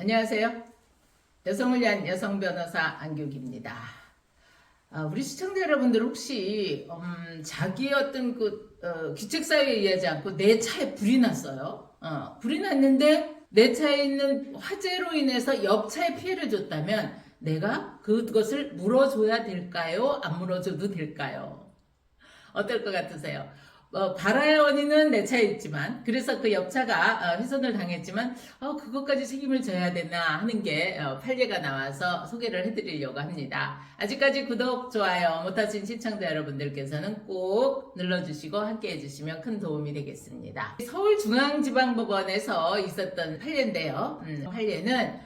안녕하세요. 여성을 위한 여성 변호사 안교기입니다. 우리 시청자 여러분들 혹시 자기의 어떤 규칙 사유에 의하지 않고 내 차에 불이 났어요. 불이 났는데 내 차에 있는 화재로 인해서 옆 차에 피해를 줬다면 내가 그것을 물어줘야 될까요? 안 물어줘도 될까요? 어떨 것 같으세요? 발화의 원인은 내 차에 있지만, 그래서 그 옆차가 훼손을 당했지만, 그것까지 책임을 져야 되나 하는 게 판례가 나와서 소개를 해드리려고 합니다. 아직까지 구독, 좋아요 못하신 시청자 여러분들께서는 꼭 눌러주시고 함께 해주시면 큰 도움이 되겠습니다. 서울중앙지방법원에서 있었던 판례인데요. 판례는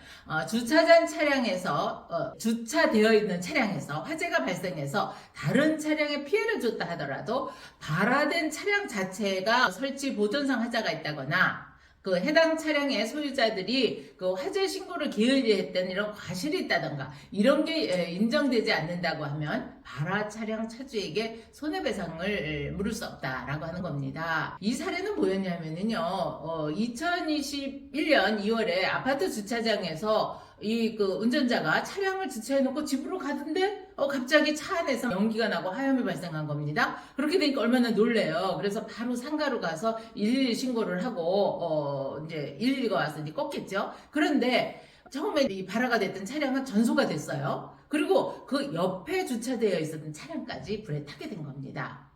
주차장 차량에서 주차되어 있는 차량에서 화재가 발생해서 다른 차량에 피해를 줬다 하더라도 발화된 차량 자체가 설치 보존상 하자가 있다거나 그 해당 차량의 소유자들이 그 화재 신고를 게을리 했던 이런 과실이 있다던가 이런 게 인정되지 않는다고 하면 발화 차량 차주에게 손해배상을 물을 수 없다라고 하는 겁니다. 이 사례는 뭐였냐면요, 2021년 2월에 아파트 주차장에서 운전자가 차량을 주차해놓고 집으로 가던데 갑자기 차 안에서 연기가 나고 하염이 발생한 겁니다. 그렇게 되니까 얼마나 놀래요. 그래서 바로 상가로 가서 112 신고를 하고 이제 112가 와서 이제 껐겠죠. 그런데 처음에 이 발화가 됐던 차량은 전소가 됐어요. 그리고 그 옆에 주차되어 있었던 차량까지 불에 타게 된 겁니다.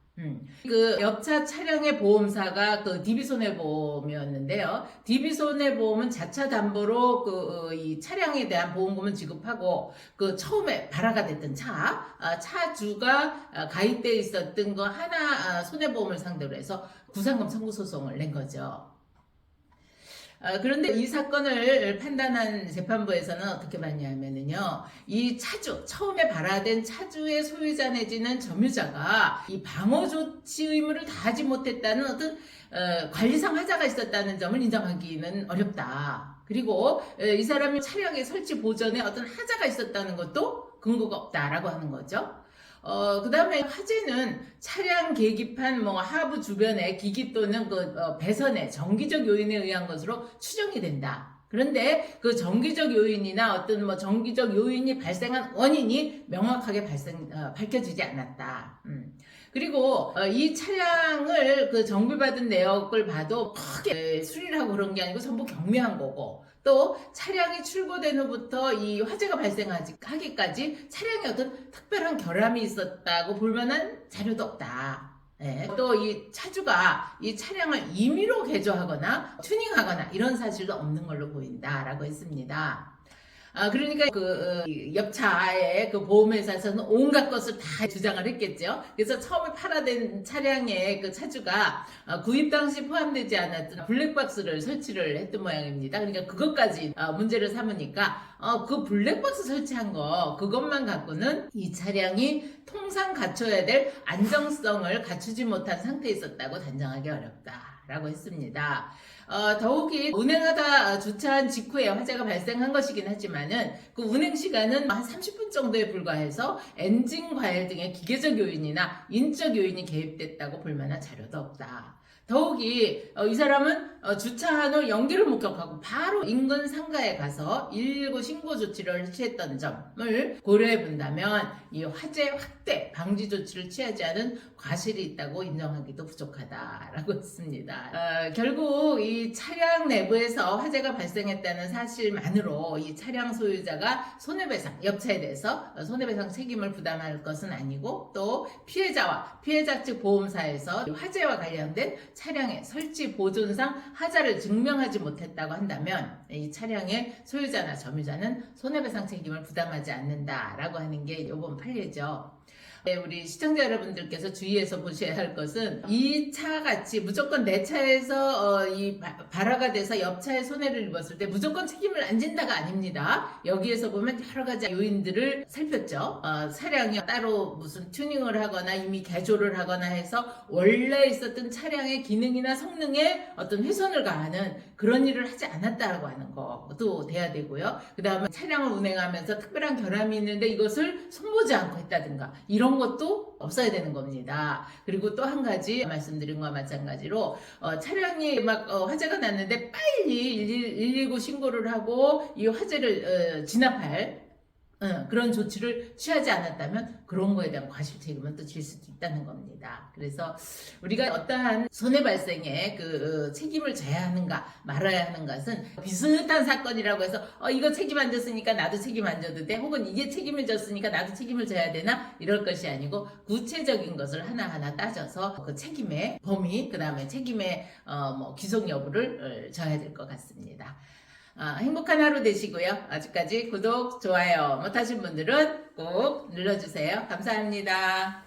그 옆차 차량의 보험사가 그 DB손해보험이었는데요. DB손해보험은 자차 담보로 이 차량에 대한 보험금을 지급하고 그 처음에 발화가 됐던 차주가 가입돼 있었던 거 하나 손해보험을 상대로 해서 구상금 청구 소송을 낸 거죠. 그런데 이 사건을 판단한 재판부에서는 어떻게 봤냐면요, 이 차주, 처음에 발화된 차주의 소유자 내지는 점유자가 이 방어 조치 의무를 다하지 못했다는 어떤 관리상 하자가 있었다는 점을 인정하기는 어렵다. 그리고 이 사람이 차량의 설치 보전에 어떤 하자가 있었다는 것도 근거가 없다라고 하는 거죠. 그 다음에 화재는 차량 계기판 하부 주변의 기기 또는 배선의 정기적 요인에 의한 것으로 추정이 된다. 그런데 그 정기적 요인이나 어떤 정기적 요인이 발생한 원인이 명확하게 밝혀지지 않았다. 그리고 이 차량을 그 정비받은 내역을 봐도 크게 수리를 하고 그런 게 아니고 전부 경미한 거고, 또 차량이 출고된 후부터 이 화재가 발생하기까지 차량에 어떤 특별한 결함이 있었다고 볼 만한 자료도 없다. 또 이 차주가 이 차량을 임의로 개조하거나 튜닝하거나 이런 사실도 없는 걸로 보인다라고 했습니다. 그러니까 옆차의 그 보험회사에서는 온갖 것을 다 주장을 했겠죠. 그래서 처음에 팔아된 차량의 그 차주가 구입 당시 포함되지 않았던 블랙박스를 설치를 했던 모양입니다. 그러니까 그것까지 문제를 삼으니까 그 블랙박스 설치한 그것만 갖고는 이 차량이 통상 갖춰야 될 안정성을 갖추지 못한 상태에 있었다고 단정하기 어렵다라고 했습니다. 더욱이 운행하다 주차한 직후에 화재가 발생한 것이긴 하지만은 그 운행 시간은 한 30분 정도에 불과해서 엔진 과열 등의 기계적 요인이나 인적 요인이 개입됐다고 볼 만한 자료도 없다. 더욱이 이 사람은 주차한 후 연기를 목격하고 바로 인근 상가에 가서 119 신고 조치를 취했던 점을 고려해 본다면 이 화재 확대 방지 조치를 취하지 않은 과실이 있다고 인정하기도 부족하다라고 했습니다. 결국 이 차량 내부에서 화재가 발생했다는 사실만으로 이 차량 소유자가 손해배상, 옆차에 대해서 손해배상 책임을 부담할 것은 아니고, 또 피해자와 피해자 측 보험사에서 화재와 관련된 차량의 설치 보존상 하자를 증명하지 못했다고 한다면 이 차량의 소유자나 점유자는 손해배상 책임을 부담하지 않는다라고 하는 게 이번 판례죠. 우리 시청자 여러분들께서 주의해서 보셔야 할 것은 이 차같이 무조건 내 차에서 이 발화가 돼서 옆 차에 손해를 입었을 때 무조건 책임을 안 진다가 아닙니다. 여기에서 보면 여러 가지 요인들을 살폈죠. 차량이 따로 무슨 튜닝을 하거나 이미 개조를 하거나 해서 원래 있었던 차량의 기능이나 성능에 어떤 훼손을 가하는 그런 일을 하지 않았다라고 하는 것도 돼야 되고요. 그 다음에 차량을 운행하면서 특별한 결함이 있는데 이것을 손보지 않고 했다든가 이런 이런 것도 없어야 되는 겁니다. 그리고 또 한 가지 말씀드린 거와 마찬가지로 차량이 막 화재가 났는데 빨리 119 신고를 하고 이 화재를 진압할 그런 조치를 취하지 않았다면 그런 거에 대한 과실 책임은 또 질 수도 있다는 겁니다. 그래서 우리가 어떠한 손해 발생에 그 책임을 져야 하는가 말아야 하는 것은 비슷한 사건이라고 해서 이거 책임 안 졌으니까 나도 책임 안 져도 돼, 혹은 이게 책임을 졌으니까 나도 책임을 져야 되나, 이럴 것이 아니고 구체적인 것을 하나하나 따져서 그 책임의 범위, 그 다음에 책임의 기속 여부를 져야 될 것 같습니다. 행복한 하루 되시고요. 아직까지 구독, 좋아요 못하신 분들은 꼭 눌러주세요. 감사합니다.